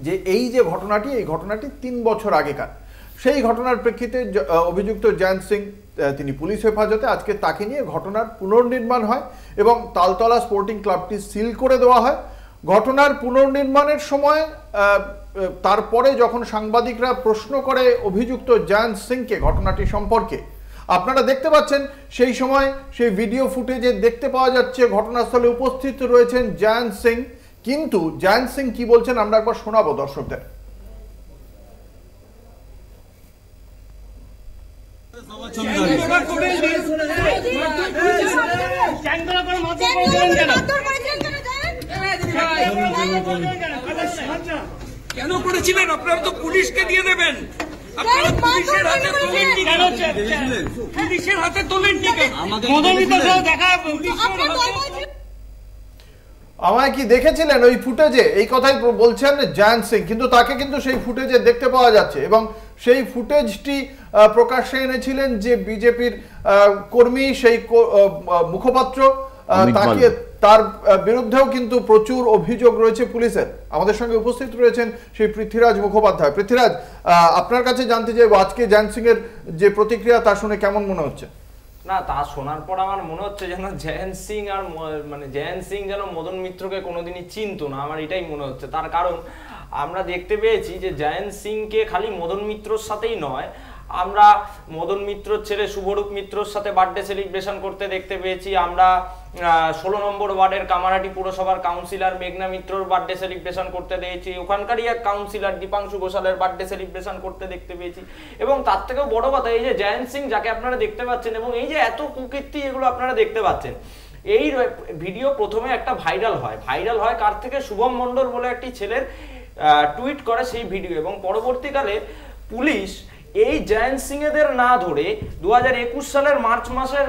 যে এই যে ঘটনাটি, এই ঘটনাটি 3 বছর আগেকার। সেই ঘটনার প্রেক্ষিতে অভিযুক্ত জয়ন্ত সিং তিনি পুলিশ হেফাজতে, আজকে তাকে নিয়ে ঘটনার পুনর্নির্মাণ হয় এবং তালতলা স্পোর্টিং ক্লাবটি সিল করে দেওয়া হয়। ঘটনার পুনর্নির্মাণের সময় তারপরে যখন সাংবাদিকরা প্রশ্ন করে অভিযুক্ত জয়ন্ত সিংকে ঘটনাটি সম্পর্কে, আপনারা দেখতে পাচ্ছেন সেই সময় সেই ভিডিও ফুটেজে দেখতে পাওয়া যাচ্ছে ঘটনাস্থলে উপস্থিত রয়েছেন জয়ন্ত সিং। কিন্তু জয়ন্ত সিং কি বলছেন আমরা একবার শোনাবো দর্শকদের। কেন করেছিলেন? আপনারা তো পুলিশকে দিয়ে দেবেন, আপনারা পুলিশের হাতে তোলেন কি কেন? পুলিশের হাতে তোলেন কি কেন? আমায় কি দেখেছিলেন ওই ফুটেজে? এই কথাই বলছেন জয়ন্ত সিং, কিন্তু তাকে কিন্তু সেই ফুটেজে দেখতে পাওয়া যাচ্ছে এবং সেই ফুটেজটি প্রকাশ্যে এনেছিলেন যে বিজেপির কর্মী, সেই মুখপাত্র, তাকে তার বিরুদ্ধেও কিন্তু প্রচুর অভিযোগ রয়েছে পুলিশের। আমাদের সঙ্গে উপস্থিত রয়েছেন সেই পৃথ্বীরাজ মুখোপাধ্যায়। পৃথ্বীরাজ, আপনার কাছে জানতে চাই আজকে জয়ন্ত সিং এর যে প্রতিক্রিয়া তা শুনে কেমন মনে হচ্ছে? না, তা শোনার পর আমার মনে হচ্ছে যেন জয়ন্ত সিং আর জয়ন্ত সিং যেন মদন মিত্রকে কোনোদিনই চিনতো না, আমার এটাই মনে হচ্ছে। তার কারণ আমরা দেখতে পেয়েছি যে জয়ন্ত সিংকে খালি মদন মিত্রর সাথেই নয়, আমরা মদন মিত্রর ছেলে শুভরূপ মিত্রর সাথে বার্থডে সেলিব্রেশন করতে দেখতে পেয়েছি। আমরা 16 নম্বর ওয়ার্ডের কামারহাটি পুরসভার কাউন্সিলর মেঘনা মিত্রর বার্থডে সেলিব্রেশন করতে দেখেছি। ওখানকারই এক কাউন্সিলর দীপাংশু ঘোষালের বার্থডে সেলিব্রেশন করতে দেখতে পেয়েছি। এবং তার থেকেও বড় কথা, এই যে জয়ন্ত সিং যাকে আপনারা দেখতে পাচ্ছেন এবং এই যে এত কুকীর্তি এগুলো আপনারা দেখতে পাচ্ছেন, এই ভিডিও প্রথমে একটা ভাইরাল হয় কার থেকে? শুভম মণ্ডল বলে একটি ছেলের টুইট করে সেই ভিডিও, এবং পরবর্তীকালে পুলিশ এই জয়ন্ত সিং এদের না ধরে 2021 সালের মার্চ মাসের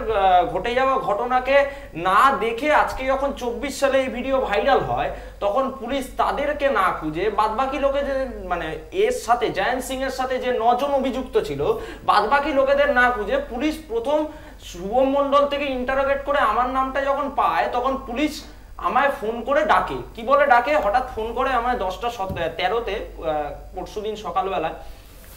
ঘটে যাওয়া ঘটনাকে না দেখে আজকে যখন 24 সালে এই ভিডিও ভাইরাল হয়, তখন পুলিশ তাদেরকে না খুঁজে বাদবাকি লোকে যে এর সাথে জয়ন্ত সিং এর সাথে যে 9 জন অভিযুক্ত ছিল, বাদবাকি লোকেদের না খুঁজে পুলিশ প্রথম শুভম মণ্ডল থেকে ইন্টারোগেট করে আমার নামটা যখন পায়, তখন পুলিশ আমায় ফোন করে ডাকে। কি বলে ডাকে? হঠাৎ ফোন করে আমায় 10:13 পরশুদিন সকালবেলায়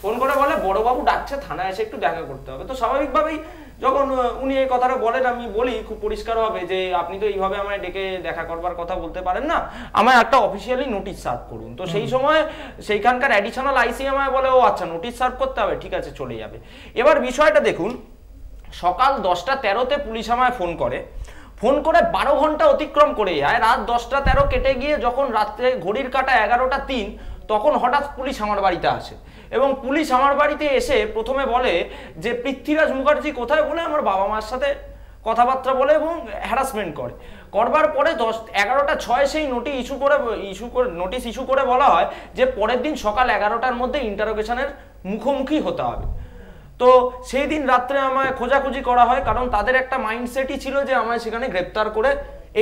ফোন করে বলে বড়বাবু ডাকছে, থানায় এসে একটু দেখা করতে হবে। তো স্বাভাবিকভাবেই যখন উনি এই কথাটা বলেন, আমি বলি খুব পরিষ্কারভাবে যে আপনি তো এইভাবে আমায় ডেকে দেখা করবার কথা বলতে পারেন না, আমায় একটা অফিসিয়ালি নোটিশ সার্ভ করুন। তো সেই সময় সেইখানকার অ্যাডিশনাল আইসি আমায় বলে, ও আচ্ছা নোটিশ সার্ভ করতে হবে, ঠিক আছে চলে যাবে। এবার বিষয়টা দেখুন, সকাল 10:13 পুলিশ আমায় ফোন করে 12 ঘন্টা অতিক্রম করে যায়, রাত 10:13 কেটে গিয়ে যখন রাত্রে ঘড়ির কাঁটা 11:03, তখন হঠাৎ পুলিশ আমার বাড়িতে আসে। এবং পুলিশ আমার বাড়িতে এসে প্রথমে বলে যে পৃথ্বীরাজ মুখার্জি কোথায়, বলে আমার বাবা মার সাথে কথাবার্তা বলে এবং হ্যারাসমেন্ট করবার পরে 11:06 সেই নোটিশ ইস্যু করে বলা হয় যে পরের দিন সকাল 11টার মধ্যে ইন্টারোগেশনের মুখোমুখি হতে হবে। তো সেই দিন রাত্রে আমায় খোঁজাখুঁজি করা হয়, কারণ তাদের একটা মাইন্ডসেটই ছিল যে আমায় সেখানে গ্রেপ্তার করে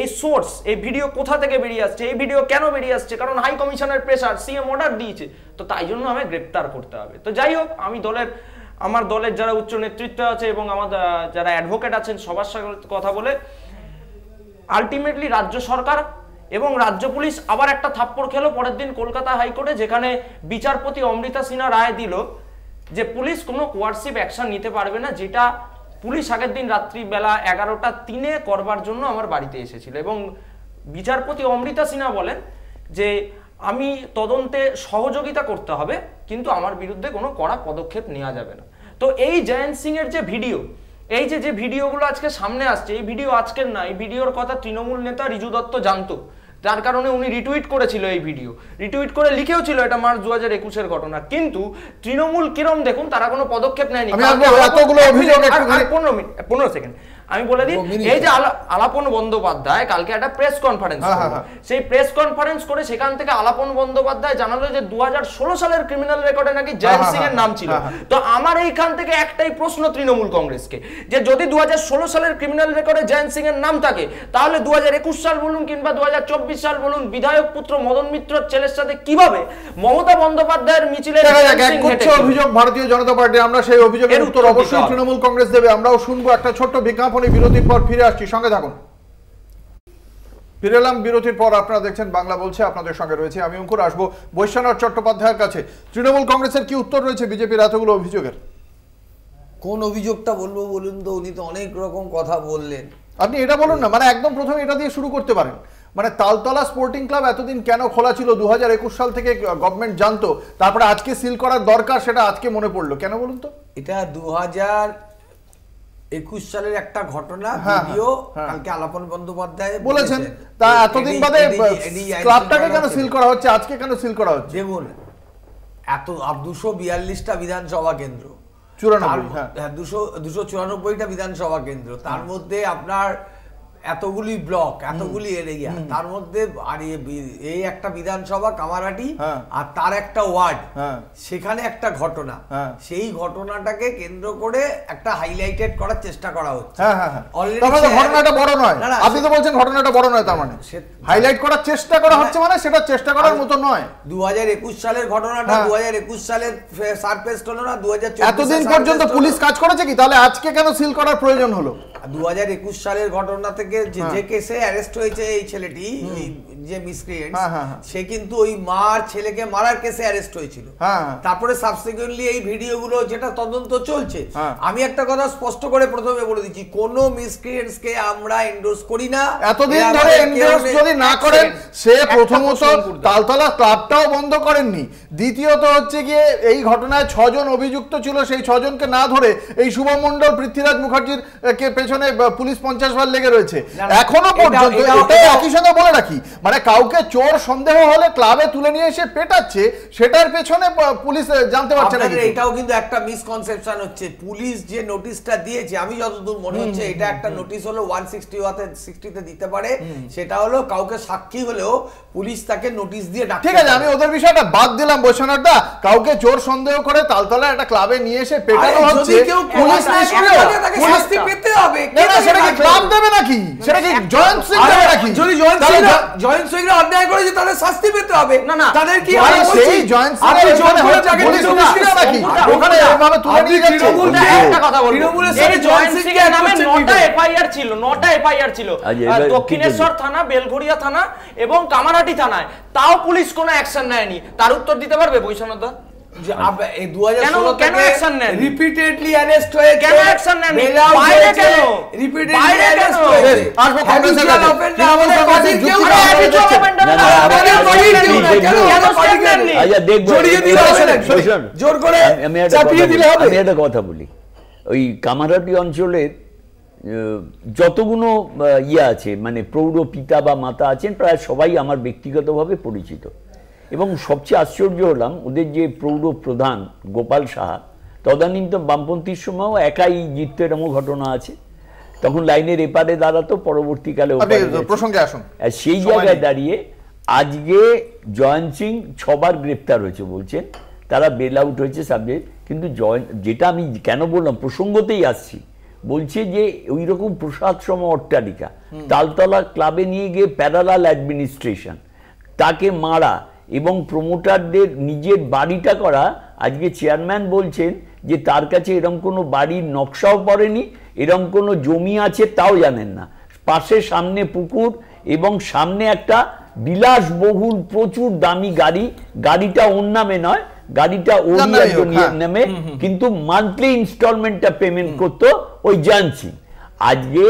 এই সোর্স, এই ভিডিও কোথা থেকে বেরিয়ে আসছে, এই ভিডিও কেন বেরিয়ে আসছে, কারণ হাই কমিশনের প্রেসার, সিএম অর্ডার দিয়েছে, তো তাই জন্য আমায় গ্রেপ্তার করতে হবে। তো যাই হোক, আমি আমার দলের যারা উচ্চ নেতৃত্ব আছে এবং আমার যারা অ্যাডভোকেট আছেন সবার সাথে কথা বলে আলটিমেটলি রাজ্য সরকার এবং রাজ্য পুলিশ আবার একটা থাপ্পড় খেলো পরের দিন কলকাতা হাইকোর্টে, যেখানে বিচারপতি অমৃতা সিনহা রায় দিল যে পুলিশ কোনো কোয়ার্সিভ অ্যাকশন নিতে পারবে না, যেটা পুলিশ আগের দিন রাত্রিবেলা 11:03 করবার জন্য আমার বাড়িতে এসেছিল। এবং বিচারপতি অমৃতা সিনহা বলেন যে আমি তদন্তে সহযোগিতা করতে হবে, কিন্তু আমার বিরুদ্ধে কোনো কড়া পদক্ষেপ নেওয়া যাবে না। তো এই জয়ন্ত সিং এর যে ভিডিও, এই যে ভিডিওগুলো আজকে সামনে আসছে, এই ভিডিও আজকের না, এই ভিডিওর কথা তৃণমূল নেতা রিজু দত্ত জানতো, যার কারণে উনি রিটুইট করেছিল এই ভিডিও, রিটুইট করে লিখেও ছিল এটা মার্চ 2021-এর ঘটনা। কিন্তু তৃণমূল কিরম দেখুন, তারা কোনো পদক্ষেপ নেয়নি। 15 সেকেন্ড আমি বলে দিই, এই যে আলাপন বন্দ্যোপাধ্যায় কালকে একটা প্রেস কনফারেন্স করলো, সেই প্রেস কনফারেন্স করে সেখান থেকে আলাপন বন্দ্যোপাধ্যায় জানালো যে 2016 সালের ক্রিমিনাল রেকর্ডে নাকি জয়ন্ত সিং এর নাম ছিল। তো আমার এইখান থেকে একটাই প্রশ্ন তৃণমূল কংগ্রেসকে, যে যদি 2016 সালের ক্রিমিনাল রেকর্ডে জয়ন্ত সিং এর নাম থাকে, তাহলে 2021 সাল বলুন কিংবা 2024 সাল বলুন, বিধায়ক পুত্র মদন মিত্রর ছেলের সাথে কিভাবে মমতা বন্দ্যোপাধ্যায়ের মিছিলে অভিযোগ ভারতীয় জনতা পার্টি, আমরা সেই অভিযোগের উত্তর অবশ্যই তৃণমূল কংগ্রেস দেবে। আমরাও শুনবো একটা ছোট্ট বিজ্ঞাপনী বিরতির পর ফিরে আসছি, সঙ্গে থাকুন। ফিরে এলাম বিরতির পর, আপনারা দেখছেন বাংলা বলছে, আপনাদের সঙ্গে রয়েছে আমি অঙ্কুর। আসবো বৈশ্বনাথ চট্টোপাধ্যায়ের কাছে। তৃণমূল কংগ্রেসের কি উত্তর রয়েছে বিজেপির এতগুলো অভিযোগের? কোন অভিযোগটা বলবো বলুন তো? উনি তো অনেক রকম কথা বললেন। আপনি এটা বলুন না, মানে একদম প্রথমে এটা দিয়ে শুরু করতে পারেন। মানে তালতলা স্পোর্টিং ক্লাব এতদিন কেন খোলা ছিল? 2021 সাল থেকে গভর্নমেন্ট জানতো, তারপরে আজকে সিল করার দরকার, সেটা আজকে মনে পড়লো কেন বলুন তো? এটা 2021 সালের একটা ঘটনা, ভিডিও কালকে আলাপন বন্দ্যোপাধ্যায় বলেছেন। তা এতদিন বাদে ক্লাবটাকে কেন সিল করা হচ্ছে, আজকে কেন সিল করা হচ্ছে? দেখুন, এত 242টা বিধানসভা কেন্দ্র, 294টা বিধানসভা কেন্দ্র, তার মধ্যে আপনার এতগুলি ব্লক, এতগুলি এরিয়া, তার মধ্যে আর এই একটা বিধানসভা কামারহাটি, আর তার একটা ওয়ার্ড, সেখানে একটা ঘটনা, সেই ঘটনাটাকে কেন্দ্র করে একটা হাইলাইটেড করার চেষ্টা করা হচ্ছে। ঘটনাটা বড় নয়, আপনি তো বলছেন ঘটনাটা বড় নয়, তার মানে হাইলাইট করার চেষ্টা করা হচ্ছে, মানে সেটা চেষ্টা করার মতো নয়। 2021 সালের ঘটনাটা 2021 সালের সারফেস হলো না, 2024 এতদিন পর্যন্ত পুলিশ কাজ করেছে কি? তাহলে আজকে কেন সিল করার প্রয়োজন হলো? 2021 সালের ঘটনা থেকে যে কেসে অ্যারেস্ট হয়েছে এই ছেলেটি, যে মিসক্রিয়েন্ট, সে কিন্তু ওই মার ছেলেকে মারার কেসে অ্যারেস্ট হয়েছিল। তারপরে সাবসিকুয়েন্টলি এই ভিডিওগুলো যেটা তদন্ত চলছে, আমি একটা কথা স্পষ্ট করে প্রথমে বলে দিচ্ছি, কোন মিসক্রিয়েন্টস কে আমরা এন্ডোর্স করি না। এতদিন ধরে এন্ডোর্স যদি না করেন, সে প্রথমত তালতলা ক্লাবটাও বন্ধ করেননি, দ্বিতীয়ত হচ্ছে গিয়ে এই ঘটনায় 6 জন অভিযুক্ত ছিল, সেই 6 জনকে না ধরে এই শুভম মণ্ডল, পৃথ্বীরাজ মুখার্জির কে পেছনে পুলিশ 50 বার লেগে রয়েছে এখনো পর্যন্ত। এটা একই সঙ্গে বলে রাখি, মানে কাউকে চোর সন্দেহ হলে ক্লাবে তুলে নিয়ে এসে পেটাচ্ছে, সেটার পেছনে পুলিশ জানতে পারছে না। এটাও কিন্তু একটা মিসকনসেপশন হচ্ছে। পুলিশ যে নোটিশটা দিয়েছে, আমি যতদূর মনে হচ্ছে এটা একটা নোটিশ হলো 160 দিতে পারে, সেটা হলো কাউকে সাক্ষী হলেও পুলিশ তাকে নোটিশ দিয়ে ডাকে। ঠিক আছে, আমি ওদের বিষয়টা বাদ দিলাম বৈশ্বনাথদা। কাউকে চোর সন্দেহ করে তালতলা একটা ক্লাবে নিয়ে এসে পেটানো হচ্ছে, পুলিশ নিষ্ক্রিয়, শাস্তি পেতে হবে। সেটা কি ক্লাব দেবে নাকি? সেটা কি জয়ন্ত সিং দেবে নাকি? যদি জয়ন্ত সিংরা অন্যায় করেছে তাহলে শাস্তি পেতে হবে। না তাদের কি সেই জয়ন্ত সিং এর ওখানে হচ্ছে পুলিশ নিষ্ক্রিয় নাকি? ওখানে এভাবে তুলে নিয়ে যাচ্ছে। একটা কথা বলবো, এই জয়ন্ত সিং এর নামে 9টা এফআইআর ছিল, 9টা এফআইআর ছিল দক্ষিণেশ্বর থানা, বেলঘড়িয়া থানা এবং কামারহাটি থানায়, তাও পুলিশ কোনো অ্যাকশন নেয়নি। তার উত্তর দিতে পারবে বৈশ্বনাথদা? রিপিটেডলি অ্যারেস্ট হয়ে কেন অ্যাকশন নেন? বাইরে কেন? রিপিটেডলি অ্যারেস্ট হয়ে আসবো কংগ্রেসের কাছে। জোর করে চাপিয়ে দিলে হবে। আমি একটা কথা বলি, ওই কামারহাটি অঞ্চলের যতগুলো আছে, মানে প্রৌঢ় পিতা বা মাতা আছেন, প্রায় সবাই আমার ব্যক্তিগতভাবে পরিচিত। এবং সবচেয়ে আশ্চর্য হলাম, ওদের যে প্রৌঢ় প্রধান গোপাল সাহা, তদানীন্তন বামপন্থীর সময়ও একাই জিততো, এরকম ঘটনা আছে। তখন লাইনের এপারে দাঁড়াতো, পরবর্তীকালে প্রসঙ্গে আসুন। সেই জায়গায় দাঁড়িয়ে আজকে জয়ন্ত সিং 6 বার গ্রেপ্তার হয়েছে বলছেন, তারা বেল আউট হয়েছে সাবজেক্ট। কিন্তু যেটা আমি কেন বললাম, প্রসঙ্গতেই আসছি, বলছে যে ওই রকম প্রসাদ সম অট্টালিকা, তালতলা ক্লাবে নিয়ে গিয়ে প্যারালাল অ্যাডমিনিস্ট্রেশন, তাকে মারা এবং প্রমোটারদের নিজের বাড়িটা করা। আজকে চেয়ারম্যান বলছেন যে তার কাছে এরকম কোনো বাড়ির নকশাও পড়েনি, এরকম কোনো জমি আছে তাও জানেন না। পাশে সামনে পুকুর এবং সামনে একটা বিলাসবহুল প্রচুর দামি গাড়ি, গাড়িটা ওর নামে নয়, গাড়িটা ওর নামে, কিন্তু মান্থলি ইনস্টলমেন্টটা পেমেন্ট করতো ওই জয়ন্ত সিং। আজকে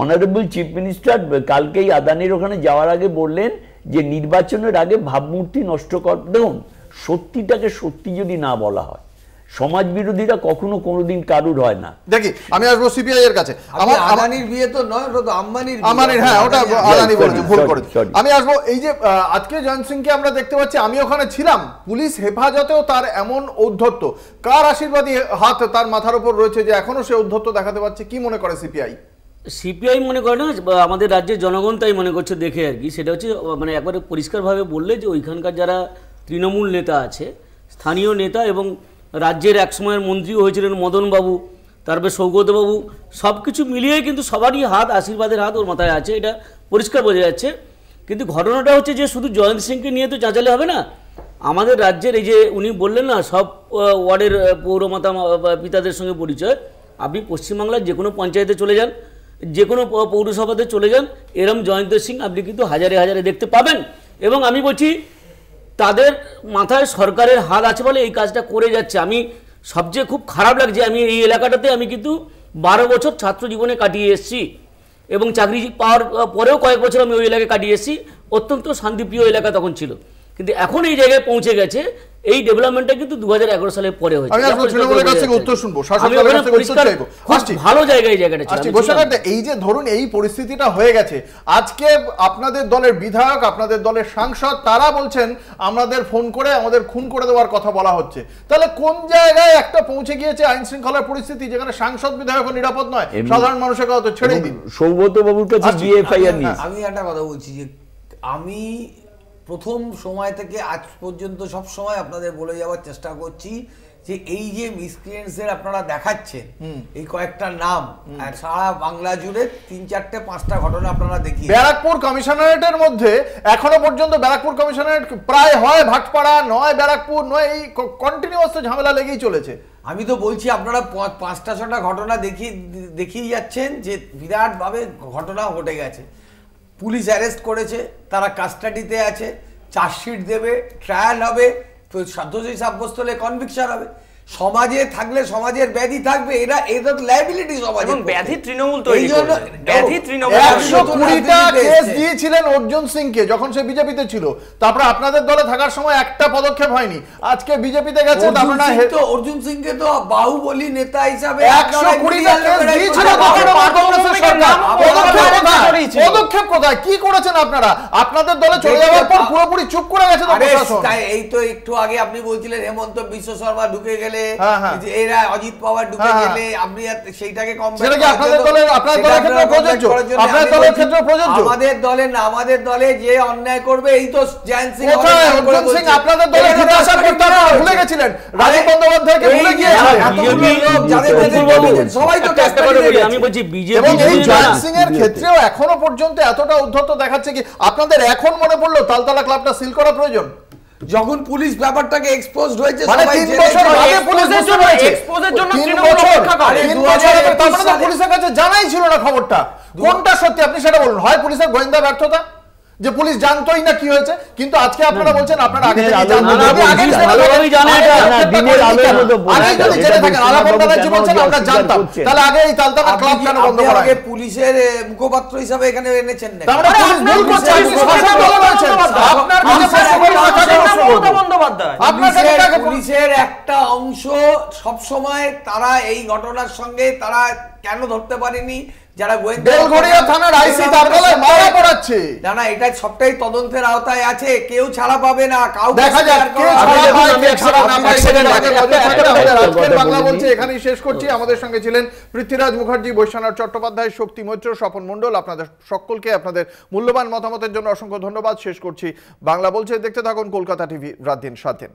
অনারেবল চিফ মিনিস্টার কালকেই আদানির ওখানে যাওয়ার আগে বললেন যে নির্বাচনের আগে ভাবমূর্তি নষ্ট কর। দেখুন, সত্যিটাকে সত্যি যদি না বলা হয়, সমাজ বিরোধীরা কখনো কোনোদিন কারুর হয় না। দেখি আমি আসবো সিপিআই এর কাছে। আমার আদানির বিয়ে তো নয়, ওটা তো আম্বানির। হ্যাঁ, ওটা আদানি বলেছে, ভুল করেছে। আমি আসবো এই যে আজকে জয়ন্ত সিংকে আমরা দেখতে পাচ্ছি, আমি ওখানে ছিলাম, পুলিশ হেফাজতেও তার এমন ঔদ্ধত্য, কার আশীর্বাদী হাত তার মাথার উপর রয়েছে যে এখনো সে ঔদ্ধত্য দেখাতে পারছে? কি মনে করে সিপিআই? সিপিআই মনে করে না, বা আমাদের রাজ্যের জনগণ তাই মনে করছে দেখে আর কি, সেটা হচ্ছে মানে একবারে পরিষ্কারভাবে বললে যে ওইখানকার যারা তৃণমূল নেতা আছে, স্থানীয় নেতা এবং রাজ্যের একসময়ের মন্ত্রীও হয়েছিলেন মদনবাবু, তারপরে সৌগতবাবু, সব কিছু মিলিয়ে কিন্তু সবারই হাত, আশীর্বাদের হাত ওর মাথায় আছে, এটা পরিষ্কার বোঝা যাচ্ছে। কিন্তু ঘটনাটা হচ্ছে যে শুধু জয়ন্ত সিংকে নিয়ে তো চাঁচালে হবে না। আমাদের রাজ্যের এই যে উনি বললেন না সব ওয়ার্ডের পৌরমাতা পিতাদের সঙ্গে পরিচয়, আপনি পশ্চিমবাংলার যে কোনো পঞ্চায়েতে চলে যান, যে কোনো পৌরসভাতে চলে যান, এরম জয়ন্ত সিং আপনি কিন্তু হাজারে হাজারে দেখতে পাবেন। এবং আমি বলছি তাদের মাথায় সরকারের হাত আছে বলে এই কাজটা করে যাচ্ছে। আমি সবচেয়ে খুব খারাপ লাগছে, আমি এই এলাকাটাতে আমি কিন্তু 12 বছর ছাত্র জীবনে কাটিয়ে এসেছি এবং চাকরি পাওয়ার পরেও কয়েক বছর আমি ওই এলাকায় কাটিয়ে এসেছি। অত্যন্ত শান্তিপ্রিয় এলাকা তখন ছিল, কিন্তু এখন এই জায়গায় পৌঁছে গেছে। এই ডেভেলপমেন্টটা কিন্তু 2011 সালের পরে হয়েছে। আমি আসলে তৃণমূলের কাছ থেকে উত্তর শুনবো, শাসক দলের কাছ থেকে উত্তর চাইবো। ভালো জায়গায় এই জায়গাটা ছিল। ঘোষণাটা এই যে ধরুন এই পরিস্থিতিটা হয়ে গেছে, আজকে আপনাদের দলের বিধায়ক, আপনাদের দলের সাংসদ তারা বলছেন আমাদের ফোন করে আমাদের খুন করে দেওয়ার কথা বলা হচ্ছে। তাহলে কোন জায়গায় একটা পৌঁছে গিয়েছে আইন শৃঙ্খলার পরিস্থিতি, যেখানে সাংসদ বিধায়ক নিরাপদ নয়, সাধারণ মানুষের কথা তো ছেড়েই দিন। সৌগত বাবুর কাছে গিয়ে এফআইআর নিয়েছে। আমি একটা কথা বলছি যে আমি প্রথম সময় থেকে আজ পর্যন্ত সব সময় আপনাদের বলে যাওয়ার চেষ্টা করছি যে এই যে মিসক্রিয়েন্টসদের আপনারা দেখাচ্ছেন, এই কয়েকটা নাম সারা বাংলা জুড়ে 3-4-5টা ঘটনা আপনারা দেখিয়ে। ব্যারাকপুর কমিশনারেটের মধ্যে এখনো পর্যন্ত ব্যারাকপুর কমিশনারেট প্রায় হয় ভাটপাড়া, নয় ব্যারাকপুর, নয় এই কন্টিনিউয়াস ঝামেলা লেগেই চলেছে। আমি তো বলছি আপনারা 5টা-6টা ঘটনা দেখিয়ে যাচ্ছেন যে বিরাটভাবে ঘটনা ঘটে গেছে। পুলিশ অ্যারেস্ট করেছে, তারা কাস্টাডিতে আছে, চার্জশিট দেবে, ট্রায়াল হবে, দোষী সাব্যস্ত হলে কনভিকশন হবে। সমাজে থাকলে সমাজের ব্যাধি থাকবে, এদের লায়াবিলিটি সমাজে। ব্যাধি তৃণমূল তৈরি করবে, ব্যাধি তৃণমূল। 120টা কেস দিয়েছিলেন অর্জুন সিংকে যখন সে বিজেপিতে ছিল, তারপরে আপনাদের দলে থাকার সময় একটা পদক্ষেপ হয়নি। আজকে বিজেপিতে গেছে, অর্জুন সিংকে তো বাহুবলী নেতা হিসাবে 120টা কেস দিয়েছিল কংগ্রেসের সরকার। পদক্ষেপ কোথায়, কি করেছেন আপনারা? আপনাদের দলে চলে যাওয়ার পর পুরোপুরি চুপ করে গেছে তো প্রশাসন। এই তো একটু আগে আপনি বলছিলেন হেমন্ত বিশ্ব শর্মা ঢুকে গেলে, এরা অজিত পাওয়ার ঢুকে গেলে, আপনি সেইটাকে আমাদের দলে না, আমাদের দলে যে অন্যায় করবে এই তো জয়ন্ত সিং আপনাদের দলে ভুলে গেছিলেন, রাজীব বন্দ্যোপাধ্যায়কে ভুলে গিয়েছিলেন সবাই তো। আমি বলছি বিজেপি জয়ন্ত সিং এর ক্ষেত্রেও এখনো পর্যন্ত এতটা উদ্ধত দেখাচ্ছে কি আপনাদের এখন মনে পড়লো তালতলা ক্লাবটা সিল করা প্রয়োজন? যখন পুলিশ ব্যাপারটাকে এক্সপোজড হয়েছে, মানে 3 বছর আগে পুলিশ বুঝতে পেরেছে, এক্সপোজের জন্য 3 বছর আগে 2021 সালে পুলিশের কাছে জানাই ছিল না খবরটা। কোনটা সত্যি আপনি সেটা বলুন। হয় পুলিশের গোয়েন্দা ব্যর্থতা, যে পুলিশ জানতোই না কি হয়েছে, কিন্তু আজকে আপনারা বলছেন আপনারা আগে থেকে জানতেন। তাহলে আগে এই তালতলা ক্লাব কেন বন্ধ করা? আগে পুলিশের মুখপাত্র হিসাবে এখানে এনেছেন না, পুলিশের একটা অংশ সব সময় তারা এই ঘটনার সঙ্গে তারা কেন ধরতে পারেনি, যারা বেলঘড়িয়া থানার আইসি তার গলায় মারা পড়াচ্ছে। না না, এটা সবটাই তদন্তের আওতায় আছে, কেউ ছাড়া পাবে না, কাউকে দেখা যাক কে ছাড়া পায় কে ছাড়া না পায়। আজকের বাংলা বলছে এখানেই শেষ করছি। আমাদের সঙ্গে ছিলেন পৃথ্বীরাজ মুখার্জি, বৈশ্বনাথ চট্টোপাধ্যায়, শক্তি মৈত্র, স্বপন মণ্ডল। আপনাদের সকলকে আপনাদের মূল্যবান মতামতের জন্য অসংখ্য ধন্যবাদ। শেষ করছি বাংলা বলছে। দেখতে থাকুন কলকাতা টিভি, রাত দিন 7 দিন।